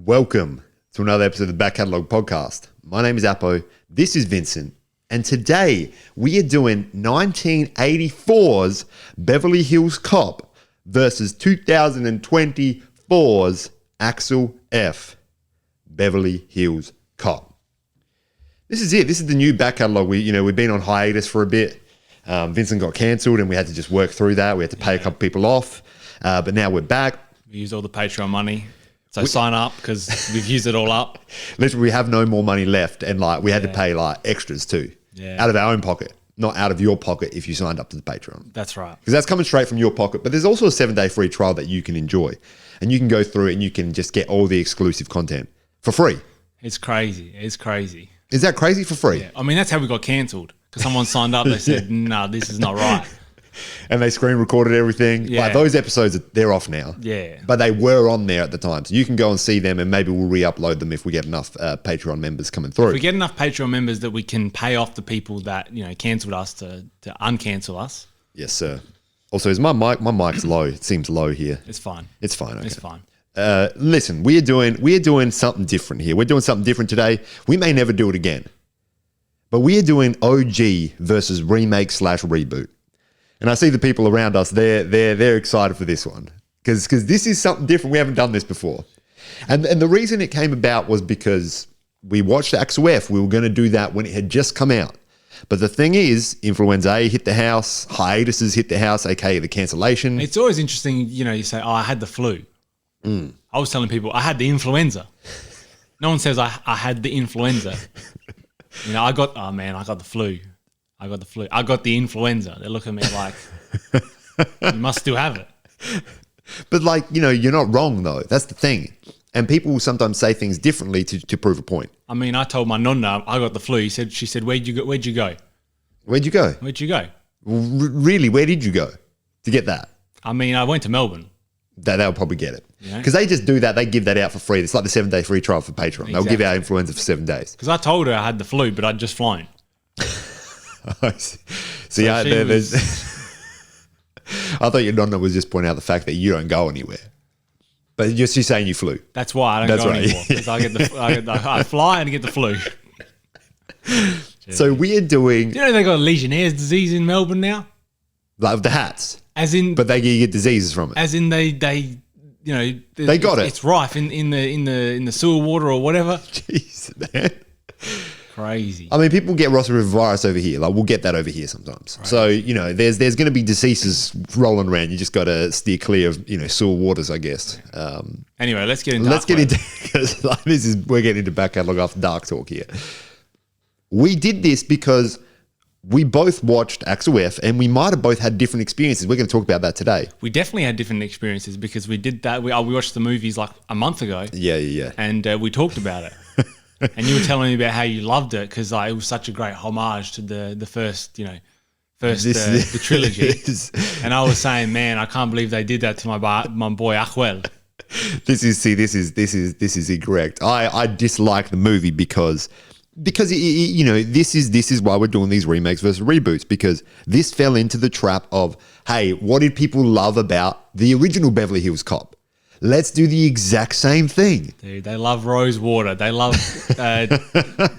Welcome to another episode of the Back Catalogue podcast. My name is Apo, this is Vincent, and today we are doing 1984's Beverly Hills Cop versus 2024's Axel F. Beverly Hills Cop. This is it. This is the new Back Catalogue. We've been on hiatus for a bit. Vincent got cancelled and we had to just work through that. We had to pay a couple people off, but now we're back. We used all the Patreon money. So sign up because we've used it all up. Literally, we have no more money left, and we had to pay extras too, out of our own pocket, not out of your pocket if you signed up to the Patreon. That's right, because that's coming straight from your pocket. But there's also a 7-day free trial that you can enjoy, and you can go through it and you can just get all the exclusive content for free. It's crazy. It's crazy. Is that crazy for free? Yeah. I mean, that's how we got cancelled because someone signed up. They said, "No, this is not right." And they screen recorded everything. Yeah. Those episodes, they're off now. Yeah. But they were on there at the time. So you can go and see them and maybe we'll re-upload them if we get enough Patreon members coming through. If we get enough Patreon members that we can pay off the people that, cancelled us to uncancel us. Yes, sir. Also, is my mic's low? It seems low here. It's fine. It's fine. Okay. It's fine. Listen, we are doing something different here. We're doing something different today. We may never do it again. But we are doing OG versus remake/reboot. And I see the people around us, they're excited for this one because this is something different. We haven't done this before. And the reason it came about was because we watched Axel F. We were going to do that when it had just come out. But the thing is, Influenza A hit the house, hiatuses hit the house, aka the cancellation. It's always interesting, you say, "Oh, I had the flu." I was telling people, I had the influenza. No one says I had the influenza. I got the flu. I got the flu. I got the influenza. They look at me like, you must still have it. But you're not wrong though. That's the thing. And people will sometimes say things differently to prove a point. I mean, I told my nonna I got the flu. She said, where'd you go? Where'd you go? Where'd you go? Really, where did you go to get that? I mean, I went to Melbourne. They'll probably get it. Because they just do that. They give that out for free. It's like the 7-day free trial for Patreon. Exactly. They'll give out influenza for 7 days. Because I told her I had the flu, but I'd just flown. I thought your nonna was just pointing out the fact that you don't go anywhere, but she's saying you flew. That's why I don't go anymore. Because I fly and get the flu. So we are doing. They got a Legionnaire's disease in Melbourne now, like the hats. But they get diseases from it. As in they got it. It's rife in the sewer water or whatever. Jeez, man. Crazy. I mean, people get Ross River virus over here. We'll get that over here sometimes. Right. So, there's going to be diseases rolling around. You just got to steer clear of, sewer waters, I guess. Anyway, let's get into we're getting into Back Catalogue after dark talk here. We did this because we both watched Axel F and we might have both had different experiences. We're going to talk about that today. We definitely had different experiences because we did that. We watched the movies like a month ago. Yeah. And we talked about it. And you were telling me about how you loved it because it was such a great homage to the first, the trilogy. And I was saying, man, I can't believe they did that to my boy Axel. This is incorrect. I dislike the movie because this is why we're doing these remakes versus reboots, because this fell into the trap of, hey, what did people love about the original Beverly Hills Cop? Let's do the exact same thing. Dude, they love Rosewater. They love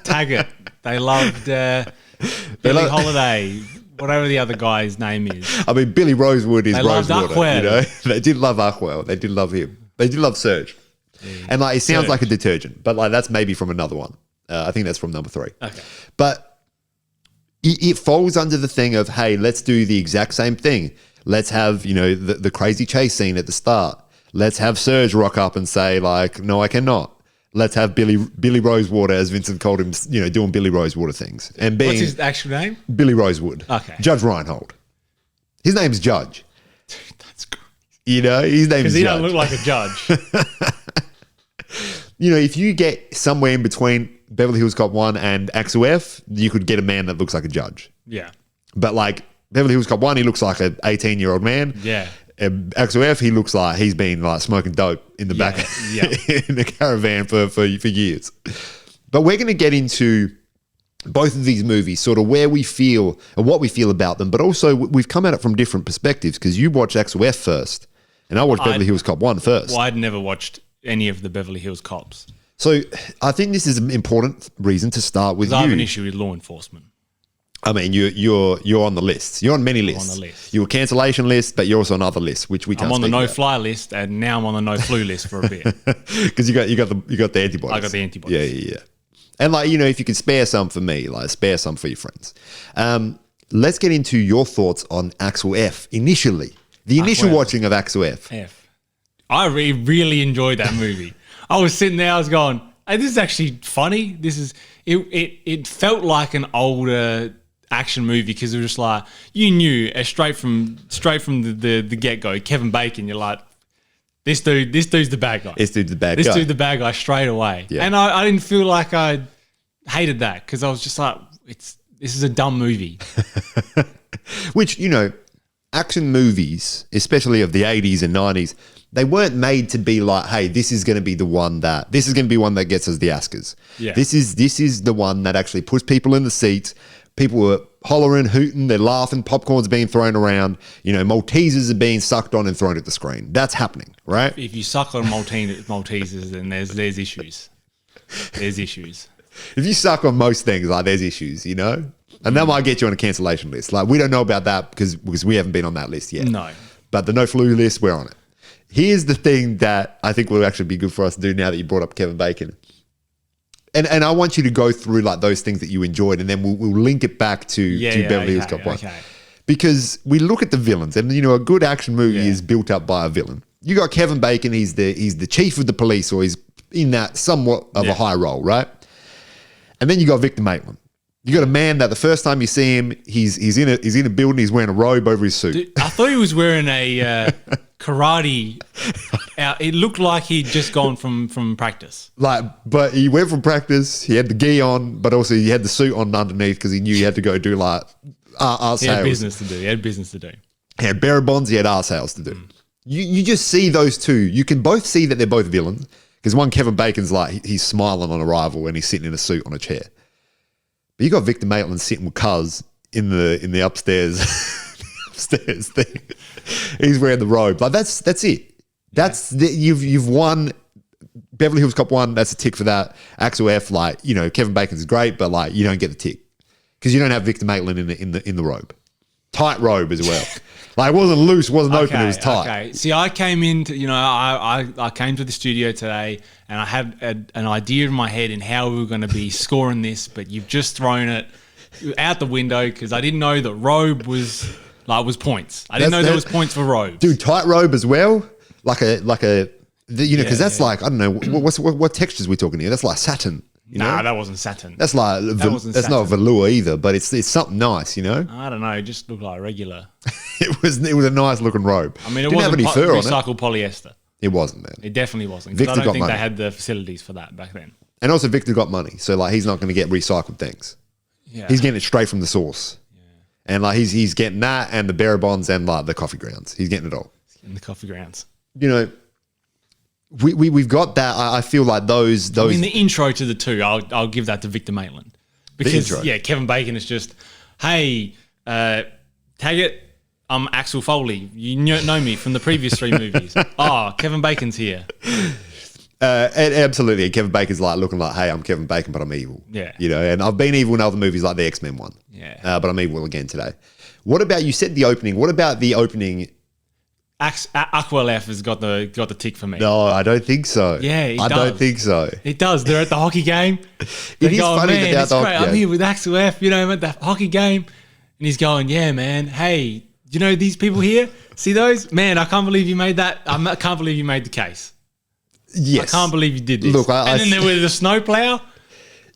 Taggart. They loved Billie Holiday, whatever the other guy's name is. I mean, Billy Rosewood is Rosewater. They did love Axel. They did love him. They did love Serge. Yeah. And it sounds like a detergent, but that's maybe from another one. I think that's from number 3. Okay. But it falls under the thing of, hey, let's do the exact same thing. Let's have, the crazy chase scene at the start. Let's have Serge rock up and say, no, I cannot. Let's have Billy Rosewater, as Vincent called him, doing Billy Rosewater things. And what's his actual name? Billy Rosewood. Okay. Judge Reinhold. His name's Judge. Dude, that's crazy. His name's Judge. Because he don't look like a judge. If you get somewhere in between Beverly Hills Cop 1 and Axel F, you could get a man that looks like a judge. Yeah. But Beverly Hills Cop 1, he looks like an 18-year-old man. Yeah. Axel F, he looks like he's been smoking dope in the back in the caravan for years. But we're going to get into both of these movies, sort of where we feel and what we feel about them, but also we've come at it from different perspectives because you watched Axel F first and I watched Beverly Hills Cop 1 first. Well, I'd never watched any of the Beverly Hills Cops. So I think this is an important reason to start with you. I have an issue with law enforcement. I mean, you're on the list. You're on many lists. On the list. You're a cancellation list, but you're also on other lists, which we can't. I'm on the speak about. no-fly list, and now I'm on the no-flu list for a bit. Because you got the antibodies. I got the antibodies. Yeah. And like, you know, if you could spare some for me, like spare some for your friends. Let's get into your thoughts on Axel F. Initially, the initial watching of Axel F. I really enjoyed that movie. I was sitting there, I was going, hey, this is actually funny. It felt like an older action movie because it was just like, you knew straight from the get-go, Kevin Bacon, you're like, this dude's the bad guy. This dude's the bad guy straight away. Yeah. And I didn't feel like I hated that because I was just like, this is a dumb movie. Which, you know, action movies, especially of the 80s and 90s, they weren't made to be like, hey, this is going to be one that gets us the Oscars. Yeah. This is the one that actually puts people in the seats. People were hollering, hooting, they're laughing, popcorn's being thrown around, you know, Maltesers are being sucked on and thrown at the screen. That's happening, right? If you suck on Maltesers, then there's issues. There's issues. If you suck on most things, like there's issues, you know? And that might get you on a cancellation list. Like we don't know about that because we haven't been on that list yet. No. But the no flu list, we're on it. Here's the thing that I think will actually be good for us to do now that you brought up Kevin Bacon. And I want you to go through like those things that you enjoyed, and then we'll link it back to Beverly Hills Cop 1. Okay. Because we look at the villains, and you know a good action movie is built up by a villain. You got Kevin Bacon; he's the chief of the police, or he's in that somewhat of a high role, right? And then you got Victor Maitland. You got a man that the first time you see him, he's in a building, he's wearing a robe over his suit. Dude, I thought he was wearing a karate. It looked like he'd just gone from practice. But he went from practice. He had the gi on, but also he had the suit on underneath because he knew he had to go do like art sales. He had business to do. He had bearer bonds. He had art sales to do. You just see those two. You can both see that they're both villains because one Kevin Bacon's like he's smiling on arrival and he's sitting in a suit on a chair. But you got Victor Maitland sitting with Cuz in the upstairs upstairs thing. He's wearing the robe. Like that's it. You've won Beverly Hills Cop 1. That's a tick for that. Axel F. Like you know Kevin Bacon's great, but like you don't get the tick because you don't have Victor Maitland in the robe, tight robe as well. Like it wasn't loose, wasn't open, it was tight. Okay. See, I came into I came to the studio today and I had an idea in my head in how we were going to be scoring this, but you've just thrown it out the window because I didn't know that robe was points. I didn't know there was points for robes. Dude, tight robe as well. Like a because that's like I don't know what textures we talking here. That's like satin. Nah, that wasn't satin. That's like that's not velour either, but it's something nice, you know. I don't know. It just looked like regular. It was a nice looking robe. I mean, it didn't wasn't have any fur on it. recycled polyester. It wasn't, man. It definitely wasn't. Victor I don't got think money. they had the facilities for that back then. And also, Victor got money, so like he's not going to get recycled things. Yeah, he's getting it straight from the source. Yeah, and like he's getting that and the bearer bonds and like the coffee grounds. He's getting it all. In the coffee grounds. You know, we've got that. I feel like those. I mean, the intro to the two, I'll give that to Victor Maitland because Kevin Bacon is just, hey, Taggart, I'm Axel Foley. You know me from the previous 3 movies. Kevin Bacon's here. And absolutely, Kevin Bacon's like looking like, hey, I'm Kevin Bacon, but I'm evil. Yeah, you know, and I've been evil in other movies like the X-Men one. Yeah, but I'm evil again today. What about you? Said the opening. What about the opening? Axel F has got the tick for me. No, I don't think so. Yeah, I don't think so. It does. They're at the hockey game. It is funny that they're at the hockey game. I'm here with Axel F. You know, I'm at the hockey game, and he's going, "Yeah, man. Hey, you know these people here? See those? Man, I can't believe you made that. I can't believe you made the case. Yes, I can't believe you did this. Look, and then there was the snowplow.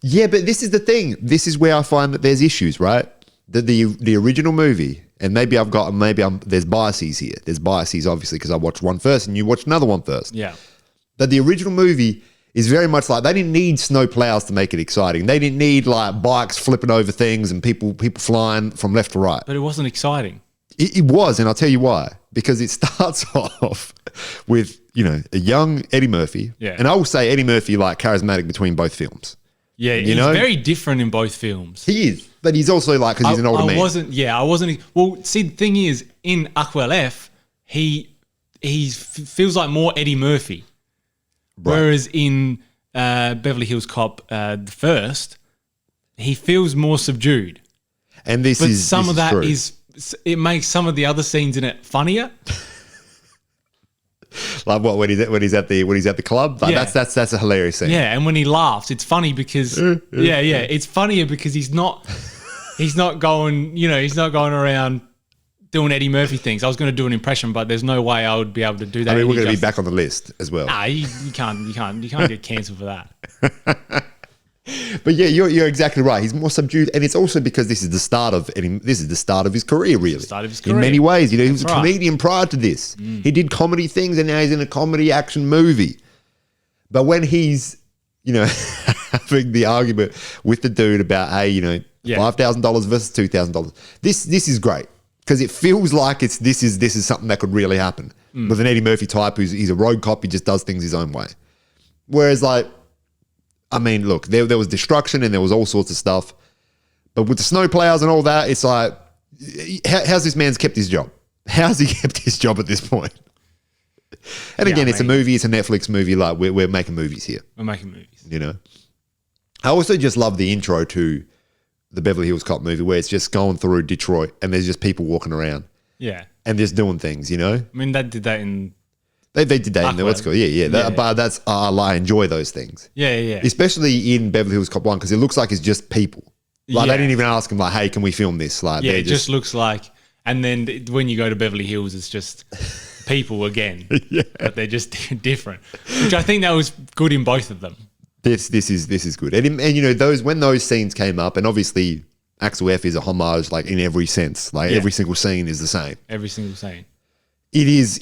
Yeah, but this is the thing. This is where I find that there's issues, right? The original movie. And there's biases here. There's biases, obviously, because I watched one first and you watched another one first. Yeah. But the original movie is very much like they didn't need snow plows to make it exciting. They didn't need like bikes flipping over things and people flying from left to right. But it wasn't exciting. It was, and I'll tell you why. Because it starts off with, you know, a young Eddie Murphy. Yeah. And I will say Eddie Murphy, like, charismatic between both films. Yeah, he's very different in both films. He is. But he's also like, because he's an older man. I wasn't. Well, see, the thing is, in Axel F, he feels like more Eddie Murphy. Whereas in Beverly Hills Cop, the first, he feels more subdued. And this But is some this of that true. is it makes some of the other scenes in it funnier. Like what when he's at the club. Like Yeah. that's a hilarious scene. Yeah, and when he laughs, it's funny because it's funnier because he's not going, he's not going around doing Eddie Murphy things. I was going to do an impression, but there's no way I would be able to do that. I mean, we're going to be back on the list as well. Nah, you can't get cancelled for that. But yeah, you're exactly right. He's more subdued, and it's also because this is the start of his career, really. Start of his In career. many ways, he was a That's right. comedian prior to this. He did comedy things, and now he's in a comedy action movie. But when he's, having the argument with the dude about, hey, $5,000 versus $2,000, this is great because it feels like this is something that could really happen with an Eddie Murphy type he's a road cop. He just does things his own way. Whereas look, there was destruction and there was all sorts of stuff. But with the snowplows and all that, it's like, how's this man's kept his job? How's he kept his job at this point? And again, it's a movie. It's a Netflix movie. Like, we're making movies here. We're making movies. I also just love the intro to the Beverly Hills Cop movie where it's just going through Detroit and there's just people walking around Yeah. and just doing things, I mean, they did that in... They did that in the what's called. Yeah. But that's, I enjoy those things. Yeah. Especially in Beverly Hills Cop 1 because it looks like it's just people. Like, Yeah. they didn't even ask him, like, hey, can we film this? Like, Yeah, they it just looks like... And then when you go to Beverly Hills, it's just people again. Yeah. But they're just different. Which I think that was good in both of them. This is good. And when those scenes came up, and obviously Axel F is a homage, like, in every sense. Like, every single scene is the same. Every single scene. It is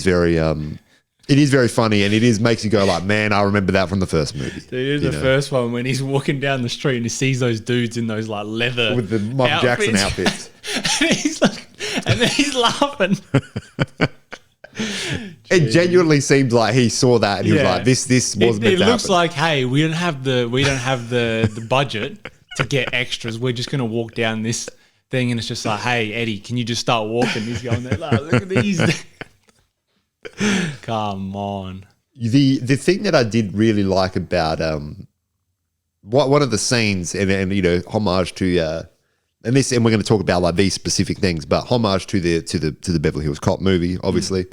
very funny, and makes you go like, man, I remember that from the first movie. Dude, the first one when he's walking down the street and he sees those dudes in those like leather With the Michael Jackson outfits. and he's like, and then he's laughing. It genuinely seems like he saw that and he was like, this wasn't meant It to looks happen. like, hey, we don't have the budget to get extras. We're just gonna walk down this thing, and it's just like, hey, Eddie, can you just start walking? He's going there, like, look at these. Come on. The thing that I did really like about one of the scenes and homage to and we're going to talk about like these specific things, but homage to the Beverly Hills Cop movie, obviously,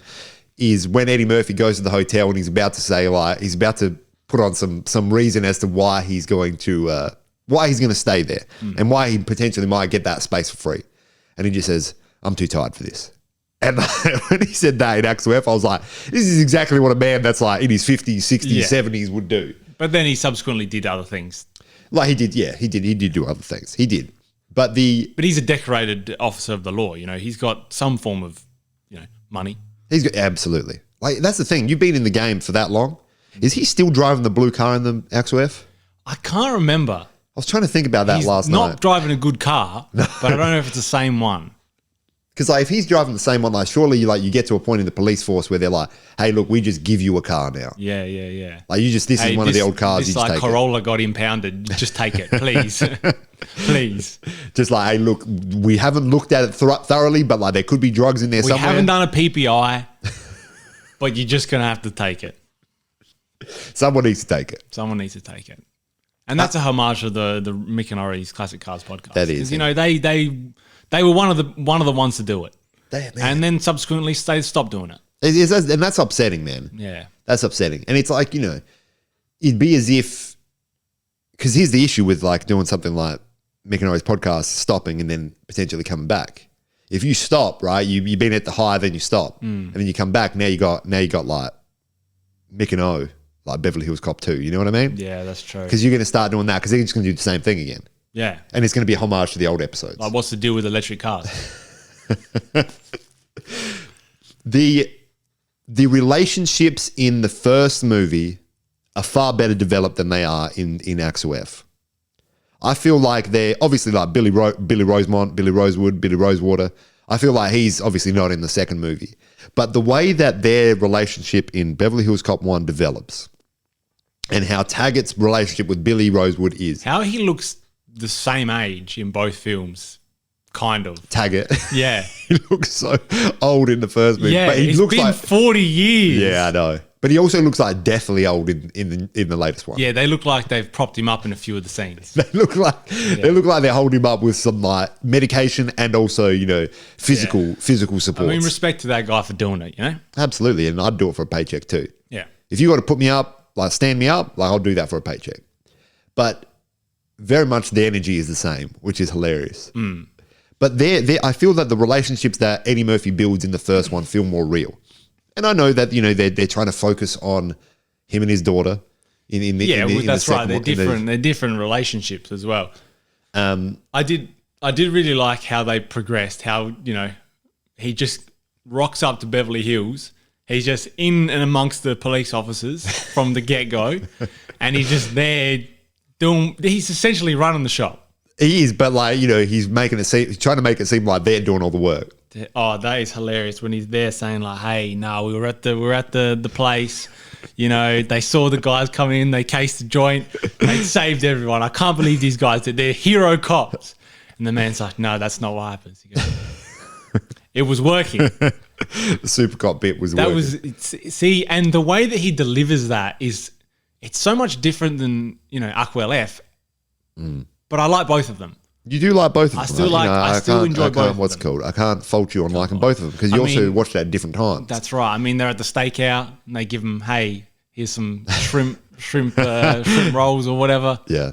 is when Eddie Murphy goes to the hotel and he's about to say, like, he's about to put on some reason as to why he's going to stay there and why he potentially might get that space for free, and he just says, I'm too tired for this. And when he said that in Axel F, I was like, this is exactly what a man that's like in his 50s, 60s, Yeah. 70s would do. But then he subsequently did other things. Like he did do other things. He did. But he's a decorated officer of the law. He's got some form of, money. he's got, absolutely. Like, that's the thing. You've been in the game for that long. Is he still driving the blue car in the Axel F? I can't remember. I was trying to think about that He's last not night. driving a good car, but I don't know if it's the same one. Because like, if he's driving the same one, like, surely you get to a point in the police force where they're like, hey, look, we just give you a car now. Yeah. Like, this is one of the old cars. This You just like take Corolla got impounded. Just take it, please. Please. it. Just like, hey, look, we haven't looked at it thoroughly, but like there could be drugs in there We somewhere. haven't done a PPI, but you're just going to have to take it. Someone needs to take it. Someone needs to take it. And that's a homage to the Mick and Ori's Classic Cars podcast. That is, 'Cause, they were one of the ones to do it. Damn, man. And then subsequently they stopped doing it. And that's upsetting, man. Yeah. That's upsetting. And it's like, it'd be as if, because here's the issue with like doing something like Mick and Ori's podcast, stopping and then potentially coming back. If you stop, right, you've been at the high, then you stop, and then you come back. Now you got like Mick and O, like Beverly Hills Cop 2. You know what I mean? Yeah, that's true. Because you're going to start doing that because they're just going to do the same thing again. Yeah. And it's going to be a homage to the old episodes. Like, what's the deal with electric cars? The relationships in the first movie are far better developed than they are in Axel F. I feel like they're obviously like Billy Rosemont, Billy Rosewood, Billy Rosewater. I feel like he's obviously not in the second movie. But the way that their relationship in Beverly Hills Cop 1 develops and how Taggart's relationship with Billy Rosewood is. How he looks the same age in both films, kind of. Taggart. Yeah. He looks so old in the first movie. Yeah, but he it's looks been like 40 years. Yeah, I know. But he also looks like deathly old in the latest one. Yeah, they look like they've propped him up in a few of the scenes. They look like they're holding him up with some like medication and also, physical support. I mean, respect to that guy for doing it, Absolutely, and I'd do it for a paycheck too. Yeah. If you got to put me up, like stand me up, like I'll do that for a paycheck. But very much the energy is the same, which is hilarious. But I feel that the relationships that Eddie Murphy builds in the first one feel more real. And I know that, they're trying to focus on him and his daughter. That's right. They're different. They're different relationships as well. I did really like how they progressed. How he just rocks up to Beverly Hills. He's just in and amongst the police officers from the get go, and he's just there doing. He's essentially running the shop. He is, but he's he's trying to make it seem like they're doing all the work. Oh, that is hilarious when he's there saying like, "Hey, no, we were at the place. They saw the guys come in, they cased the joint, they saved everyone. I can't believe these guys did. They're hero cops." And the man's like, "No, that's not what happens." He goes, "It was working." The super cop bit was working. And the way that he delivers that it's so much different than Aquel F. But I like both of them. You do like both of them. I still enjoy both of them. What's it called? I can't fault you on liking both of them because you also watched it at different times. That's right. I mean, they're at the stakeout and they give them, hey, here's some shrimp rolls or whatever. Yeah.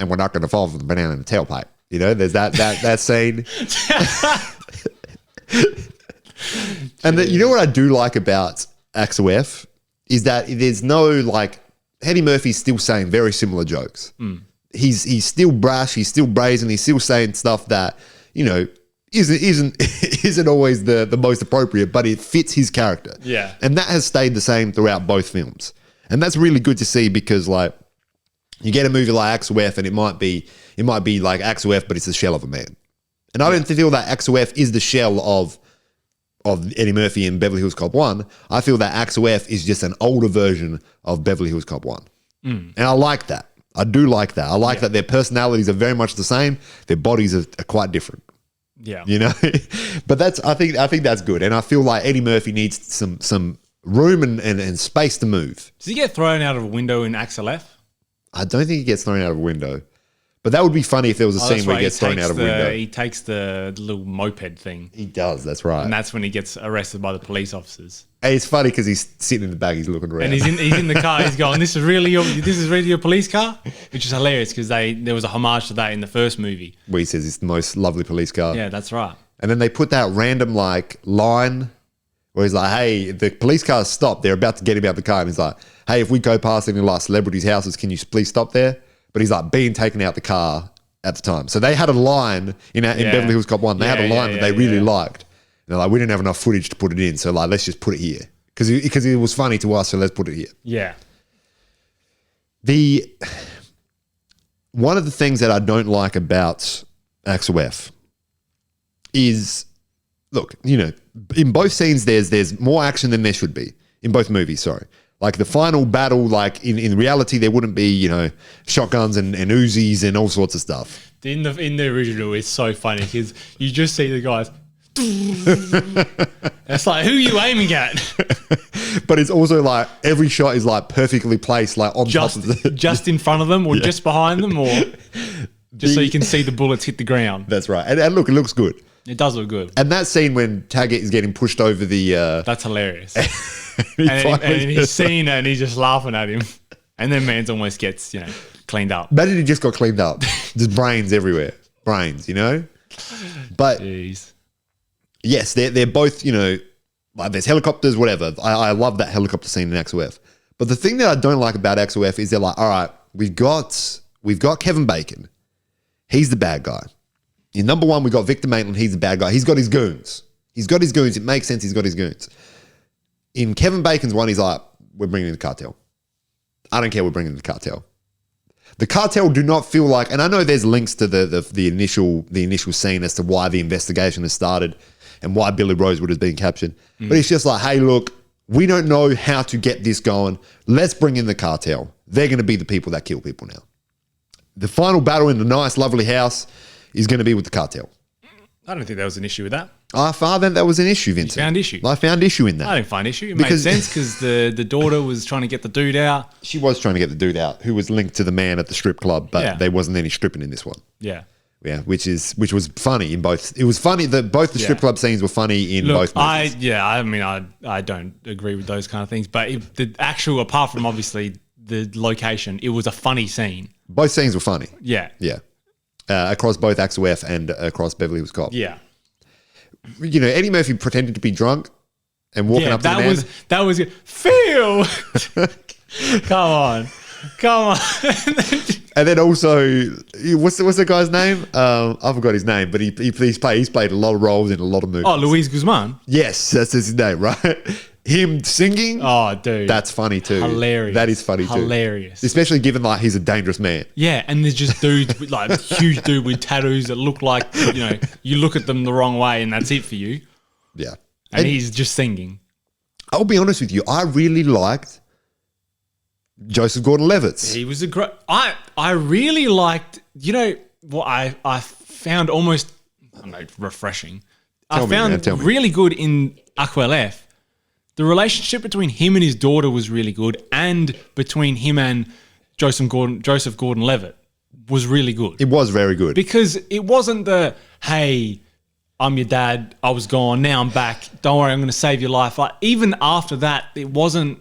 And we're not going to fall for the banana in the tailpipe. There's that scene. And what I do like about Axel F is that there's no Eddie Murphy's still saying very similar jokes. He's still brash, he's still brazen, he's still saying stuff that, isn't always the most appropriate, but it fits his character. Yeah. And that has stayed the same throughout both films. And that's really good to see because you get a movie like Axel F and it might be like Axel F, but it's the shell of a man. And I don't feel that Axel F is the shell of Eddie Murphy in Beverly Hills Cop 1. I feel that Axel F is just an older version of Beverly Hills Cop 1. And I like that. I do like that. I like that their personalities are very much the same. Their bodies are quite different. Yeah. But I think that's good. And I feel like Eddie Murphy needs some room and space to move. Does he get thrown out of a window in Axel F? I don't think he gets thrown out of a window. But that would be funny if there was a scene where he gets thrown out of a window. He takes the little moped thing. He does, that's right. And that's when he gets arrested by the police officers. And it's funny because he's sitting in the back, he's looking around. And he's in the car, he's going, this is really your police car? Which is hilarious because there was a homage to that in the first movie. Where he says it's the most lovely police car. Yeah, that's right. And then they put that random line where he's like, hey, the police car's stopped. They're about to get him out of the car. And he's like, hey, if we go past any celebrities' houses, can you please stop there? But he's being taken out the car at the time. So they had a line in Beverly Hills Cop 1. They had a line that they really liked. And they're like, we didn't have enough footage to put it in. So let's just put it here. Because it was funny to us, so let's put it here. Yeah. One of the things that I don't like about Axel F is, look, in both scenes there's more action than there should be. In both movies, sorry. The final battle, in reality, there wouldn't be, shotguns and Uzis and all sorts of stuff. In the original, it's so funny because you just see the guys. It's like, who are you aiming at? But it's also every shot is perfectly placed, on top of the just in front of them or just behind them or just so you can see the bullets hit the ground. That's right. And look, it looks good. It does look good. And that scene when Taggart is getting pushed over the... That's hilarious. and he's seeing it and he's just laughing at him. And then Mans almost gets, cleaned up. Imagine he just got cleaned up. Just brains everywhere. Brains, But jeez. Yes, they're both, there's helicopters, whatever. I love that helicopter scene in Axel F. But the thing that I don't like about Axel F is they're like, all right, we've got Kevin Bacon. He's the bad guy. In number one, we got Victor Maitland. He's the bad guy. He's got his goons. It makes sense. He's got his goons. In Kevin Bacon's one, he's like, we're bringing in the cartel. I don't care. We're bringing in the cartel. The cartel do not feel like, and I know there's links to the initial scene as to why the investigation has started and why Billy Rosewood has been captured. But it's just like, hey, look, we don't know how to get this going. Let's bring in the cartel. They're going to be the people that kill people now. The final battle in the nice, lovely house is going to be with the cartel. I don't think there was an issue with that. I found that was an issue, Vincent. found issue? I found issue in that. I didn't find issue. It made sense because the daughter was trying to get the dude out. She was trying to get the dude out who was linked to the man at the strip club, but there wasn't any stripping in this one. Yeah. Yeah, which was funny in both. It was funny that both the strip club scenes were funny in both movies. I don't agree with those kind of things, but the actual, apart from obviously the location, it was a funny scene. Both scenes were funny. Yeah. Yeah. Across both Axel F and across Beverly Hills Cop. Yeah. You know, Eddie Murphy pretended to be drunk and walking up to the man. That was good. Phil! Come on. And then also, what's the guy's name? I forgot his name, but he's played a lot of roles in a lot of movies. Oh, Luis Guzman. Yes, that's his name, right? Him singing. Oh, dude. That's funny too. Hilarious. That is funny too. Hilarious. Especially given like he's a dangerous man. Yeah, and there's just dudes with like huge dude with tattoos that look like, you know, you look at them the wrong way and that's it for you. Yeah. And he's just singing. I'll be honest with you, I really liked Joseph Gordon-Levitt. He was a great. I really liked. You know what I found almost, I don't know, refreshing. I found really good in Axel F. The relationship between him and his daughter was really good, and between him and Joseph Gordon-Levitt was really good. It was very good because it wasn't the hey, I'm your dad. I was gone. Now I'm back. Don't worry, I'm going to save your life. Like even after that, it wasn't.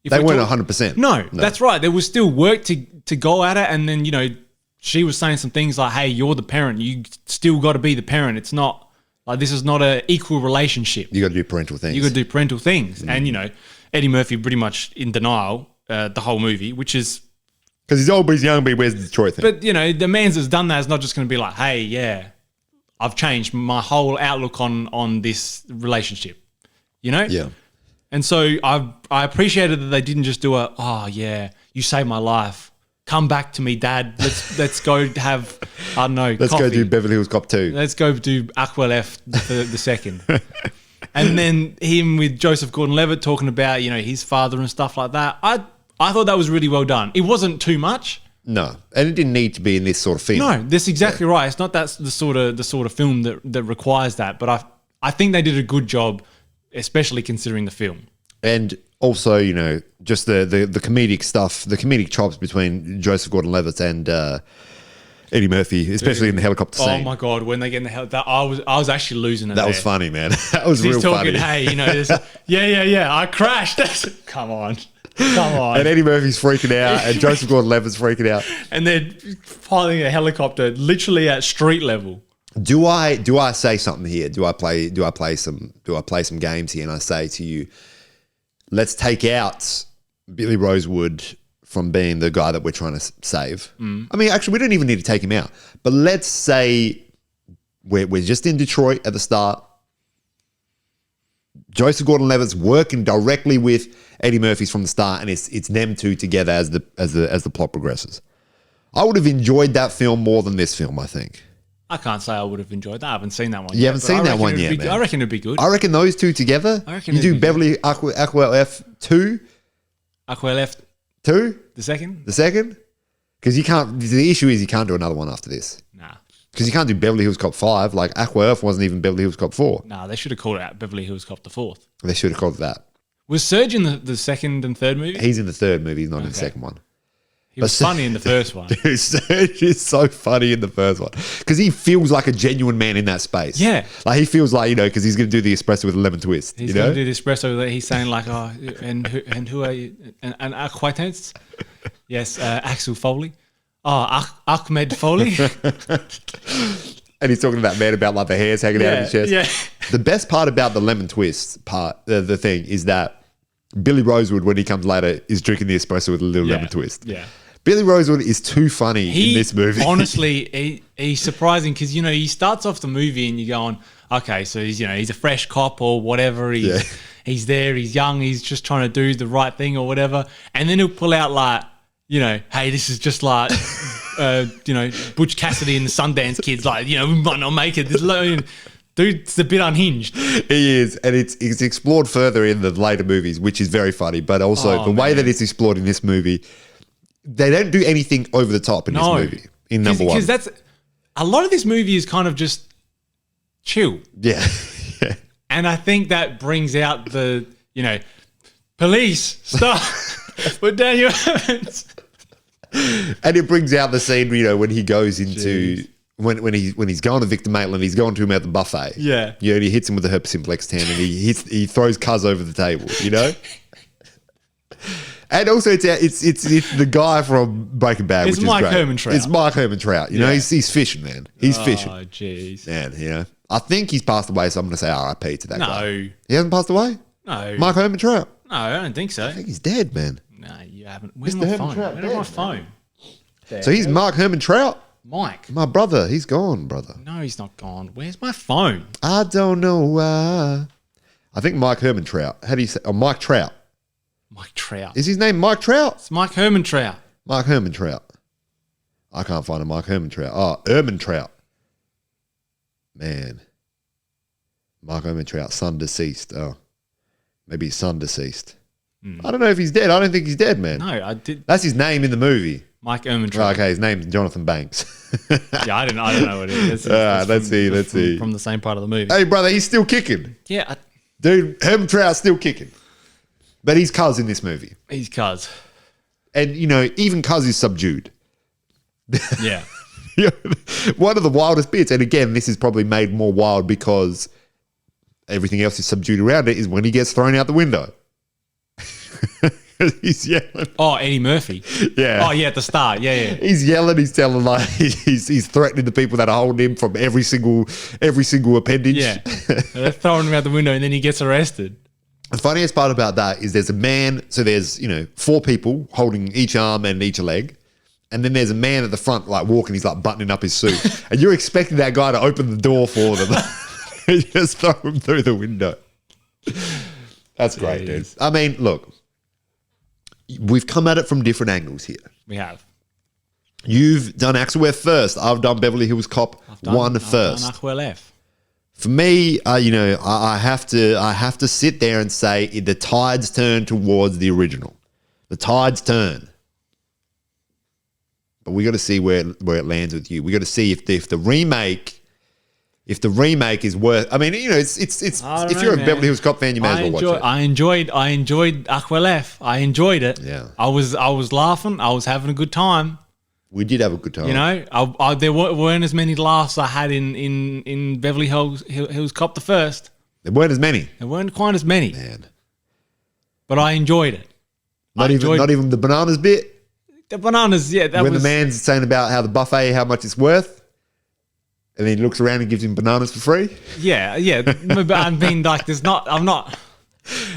They weren't 100%. No, that's right. There was still work to go at it. And then, you know, she was saying some things like, hey, you're the parent. You still got to be the parent. It's not like this is not an equal relationship. You got to do parental things. You got to do parental things. And, you know, Eddie Murphy pretty much in denial the whole movie, which is. Because he's old, but he's young, but he wears the Detroit thing. But, you know, the man that's done that is not just going to be like, hey, yeah, I've changed my whole outlook on this relationship. You know? Yeah. And so I appreciated that they didn't just do oh yeah, you saved my life. Come back to me, Dad. Let's go have, I don't know, Let's coffee. go do Beverly Hills Cop 2. Let's go do Axel F the second. And then him with Joseph Gordon-Levitt talking about, you know, his father and stuff like that. I thought that was really well done. It wasn't too much. No, and it didn't need to be in this sort of film. No, that's exactly right. It's not that's the sort of film that requires that. But I think they did a good job, especially considering the film. And also, you know, just the comedic stuff, the comedic chops between Joseph Gordon-Levitt and Eddie Murphy, especially in the helicopter scene. Oh my God, when they get in the helicopter, I was actually losing it. That was funny, man. That was real talking, funny. Hey, you know, yeah, I crashed. Come on. And Eddie Murphy's freaking out, and Joseph Gordon-Levitt's freaking out, and they're piloting a helicopter literally at street level. Do I say something here? Do I play some games here? And I say to you, let's take out Billy Rosewood from being the guy that we're trying to save. I mean, actually, we don't even need to take him out. But let's say we're just in Detroit at the start. Joseph Gordon-Levitt's working directly with Eddie Murphy's from the start, and it's them two together as the plot progresses. I would have enjoyed that film more than this film, I think. I can't say I would have enjoyed that. I haven't seen that one yet. You haven't seen that one yet, man. I reckon it'd be good. I reckon those two together. You do Beverly Axel F 2. Axel F 2? The second? The second? Because you can't, the issue is you can't do another one after this. Nah. Because you can't do Beverly Hills Cop 5. Like Axel F wasn't even Beverly Hills Cop 4. Nah, they should have called it out Beverly Hills Cop the fourth. They should have called it that. Was Serge in the second and third movie? He's in the third movie, he's not in the second one. He was funny in the first one. Dude, Serge is so funny in the first one. Because he feels like a genuine man in that space. Yeah. Like he feels like, you know, because he's going to do the espresso with a lemon twist. He's going to do the espresso. He's saying like, oh, and who are you? And acquaintance? Yes, Axel Foley. Oh, Ahmed Foley. And he's talking to that man about like the hairs hanging out of his chest. Yeah. The best part about the lemon twist part, the thing, is that Billy Rosewood, when he comes later, is drinking the espresso with a little lemon twist. Yeah. Billy Rosewood is too funny in this movie. Honestly, he's surprising because, you know, he starts off the movie and you're going, okay, so he's a fresh cop or whatever. He's there, he's young, he's just trying to do the right thing or whatever. And then he'll pull out like, you know, hey, this is just like, you know, Butch Cassidy and the Sundance Kids. Like, you know, we might not make it. Dude's a bit unhinged. He is, and it's explored further in the later movies, which is very funny. But also the way that it's explored in this movie, they don't do anything over the top in this movie. In number one, because that's a lot of this movie is kind of just chill. Yeah, And I think that brings out the, police, stop, put down your weapons. And it brings out the scene, when he goes into when he's going to Victor Maitland, he's going to him at the buffet. Yeah. And he hits him with the herpasimplex 10 and he throws Cuz over the table, And also it's the guy from Breaking Bad, It's which Mike is great. Herman Trout. It's Mike Herman Trout. He's fishing, man. He's fishing. Oh, jeez. Man, I think he's passed away, so I'm going to say RIP to that guy. No. He hasn't passed away? No. Mike Herman Trout? No, I don't think so. I think he's dead, man. No, you haven't. Where's Mr. my Herman phone? Trout Where's my dead, phone? There. So he's Mark Herman Trout? Mike. My brother. He's gone, brother. No, he's not gone. Where's my phone? I don't know why. I think Mike Herman Trout. How do you say? Oh, Mike Trout. Mike Trout. Is his name Mike Trout? It's Mike Herman Trout. Mike Herman Trout. I can't find a Mike Herman Trout. Oh, Herman Trout. Man. Mike Herman Trout, son deceased. Oh, maybe his son deceased. I don't know if he's dead. I don't think he's dead, man. No, I did. That's his name in the movie. Mike Herman Oh, Trout. okay, his name's Jonathan Banks. Yeah, I don't know what it is. Let's see. From the same part of the movie. Hey, brother, he's still kicking. Yeah, Dude, Herman Trout's still kicking. But he's Cuz in this movie. he's Cuz. And, even Cuz is subdued. Yeah. One of the wildest bits, and again, this is probably made more wild because everything else is subdued around it, is when he gets thrown out the window. He's yelling. Oh, Eddie Murphy. Yeah. Oh, yeah, at the start. Yeah. He's yelling. He's telling he's threatening the people that are holding him from every single appendage. Yeah. They're throwing him out the window and then he gets arrested. The funniest part about that is there's a man. So there's 4 people holding each arm and each leg, and then there's a man at the front like walking. He's like buttoning up his suit, and you're expecting that guy to open the door for them. You just throw him through the window. That's great, dude. I mean, look. We've come at it from different angles here. We have. You've done Axel F first. I've done Beverly Hills Cop 1 first. I've done Axel F. For me, I have to sit there and say the tides turn towards the original. The tides turn. But we got to see where it lands with you. We got to see if the remake is worth. I mean, it's if you're a Beverly Hills Cop fan, you may as well watch it. I enjoyed Axel F. I enjoyed it. Yeah. I was laughing. I was having a good time. We did have a good time. There weren't as many laughs I had in Beverly Hills Cop the first. There weren't as many. There weren't quite as many. Man. But I enjoyed it. Not even the bananas bit. The bananas, yeah. When the man's saying about how the buffet, how much it's worth. And then he looks around and gives him bananas for free. Yeah. But I mean, like, I'm not.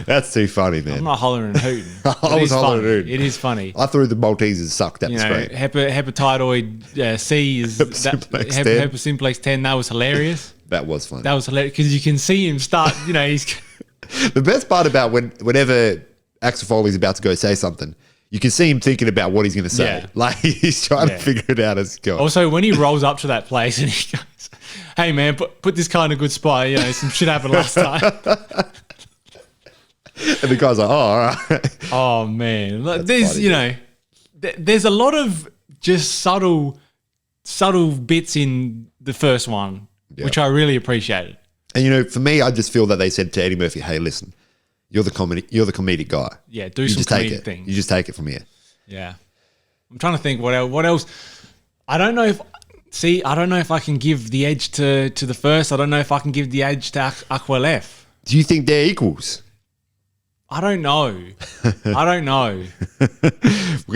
That's too funny, man. I'm not hollering and hooting. I was hollering and hooting. It is funny. I threw the Maltesers sucked at the screen. Hepatidoid C is herpasimplex 10. That was hilarious. That was funny. That was hilarious because you can see him start. He's the best part about whenever Axel Foley's about to go say something. You can see him thinking about what he's going to say. Yeah. Like, he's trying to figure it out as he goes. Also, when he rolls up to that place and he goes, "Hey, man, put this guy in a good spot. Some shit happened last time." And the guy's like, "Oh, all right." Oh, man. There's a lot of just subtle bits in the first one, which I really appreciated. And, for me, I just feel that they said to Eddie Murphy, "Hey, listen. You're the comedic guy. Yeah, do some comedic things. You just take it from here." Yeah. I'm trying to think what else. I don't know if I can give the edge to the first. I don't know if I can give the edge to Axel F. Do you think they're equals? I don't know. We're gonna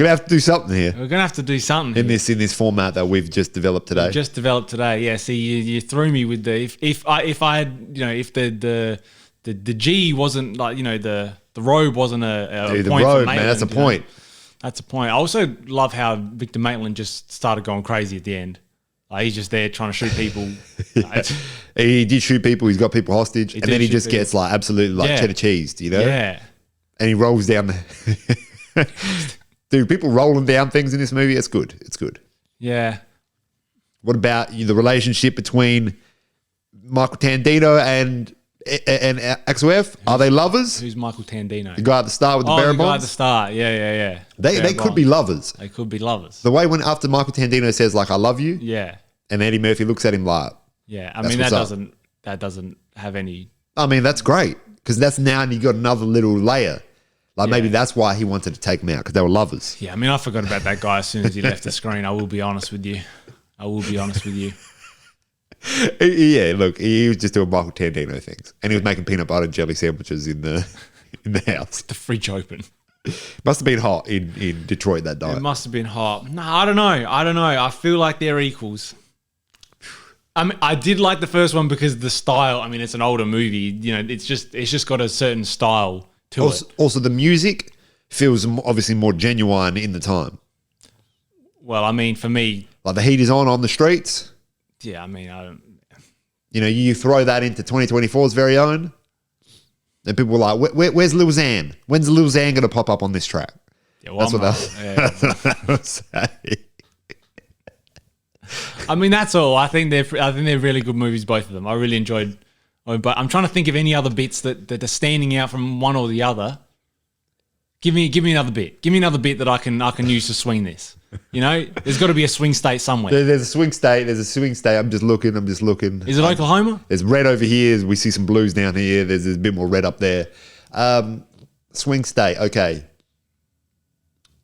have to do something here. We're gonna have to do something in this format that we've just developed today. Yeah. See, you threw me with the if I had if the G wasn't like the robe wasn't a Dude, point the robe, for Maitland, man, that's a point. That's a point. I also love how Victor Maitland just started going crazy at the end. Like, he's just there trying to shoot people. He did shoot people. He's got people hostage, and then he just gets like absolutely cheddar cheesed, Yeah. And he rolls down the. Dude, people rolling down things in this movie. It's good. It's good. Yeah. What about the relationship between Michael Tandino and Axel F? Are they lovers? Who's Michael Tandino? The guy at the start with the barrel the guy at bonds? the start. Yeah. They could be lovers. They could be lovers. The way when after Michael Tandino says like "I love you," Yeah. and Eddie Murphy looks at him like, yeah. I mean that doesn't have any I mean, that's great because that's now you got another little layer. Like maybe Yeah. that's why he wanted to take them out because they were lovers. Yeah, I mean, I forgot about that guy as soon as he left the screen. I will be honest with you. Yeah, look, he was just doing Michael Tandino things, and he was making peanut butter and jelly sandwiches in the house. The fridge open. Must have been hot in Detroit that night. It must have been hot. No, I don't know. I feel like they're equals. I mean, I did like the first one because the style. I mean, it's an older movie. You know, it's just got a certain style to it. Also, the music feels obviously more genuine in the time. Well, I mean, for me, Like the heat is on the streets. yeah. I mean, I don't. You know, you throw that into 2024's very own, and people were like, "Where's Lil Xan? When's Lil Xan going to pop up on this track?" Yeah, well, That's what I was saying. I mean, that's all. I think they're really good movies, both of them. I really enjoyed. But I'm trying to think of any other bits that are standing out from one or the other. Give me another bit. Give me another bit that I can use to swing this. You know, there's got to be a swing state somewhere. There's a swing state. I'm just looking. Is it Oklahoma? There's red over here. We see some blues down here. There's a bit more red up there. Swing state. Okay.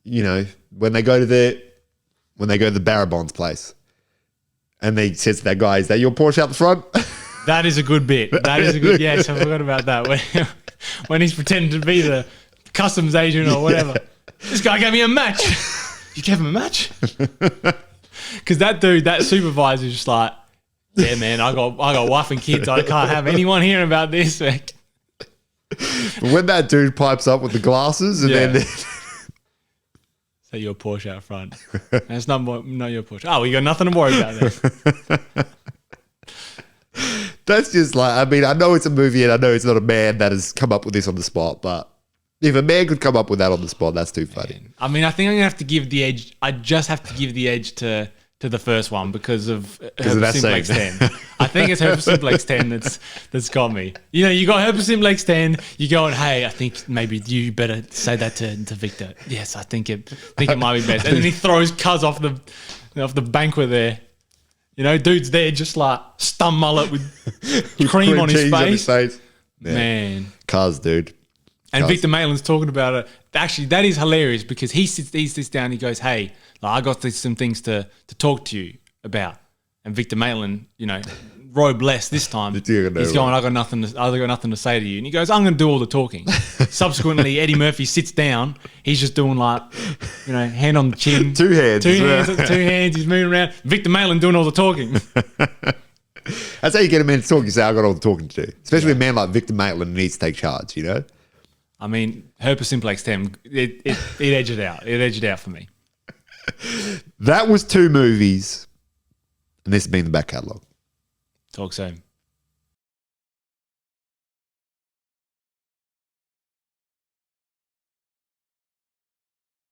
You know, when they go to the Barabon's place, and they says to that guy, "Is that your Porsche out the front?" That is a good bit. Yes, I forgot about that. When he's pretending to be the customs agent or whatever. This guy gave me a match. You gave him a match? Because that supervisor is just like, yeah, man, I got wife and kids. I can't have anyone hearing about this. But when that dude pipes up with the glasses and then So your Porsche out front. That's not your Porsche. Oh, you got nothing to worry about there. that's just like, I mean, I know it's a movie and I know it's not a man that has come up with this on the spot, but if a man could come up with that on the spot, that's too funny. I mean, I think I'm gonna have to give the edge. I just have to give the edge to the first one because of herpasimplex 10. I think it's herpasimplex 10 that's got me. You know, you got herpasimplex 10. You going, hey, I think maybe you better say that to Victor. Yes, I think it might be best. And then he throws Cuz off the banquet there. You know, dude's there just like stump mullet with cream on his face. Yeah. Man, Cuz, dude. and Victor Maitland's talking about it. Actually, that is hilarious because he sits down and he goes, hey, like, I got some things to talk to you about. And Victor Maitland, you know, robe less this time. He's going, I got nothing to say to you. And he goes, I'm going to do all the talking. Subsequently, Eddie Murphy sits down. He's just doing like, you know, hand on the chin. Two hands. Two hands. He's moving around. Victor Maitland doing all the talking. That's how you get a man to talk. You say, I got all the talking to do. Especially a man like Victor Maitland needs to take charge, you know? I mean, herpasimplex 10, it edged it out. It edged it out for me. That was 2 movies. And this has been the back catalogue. Talk soon.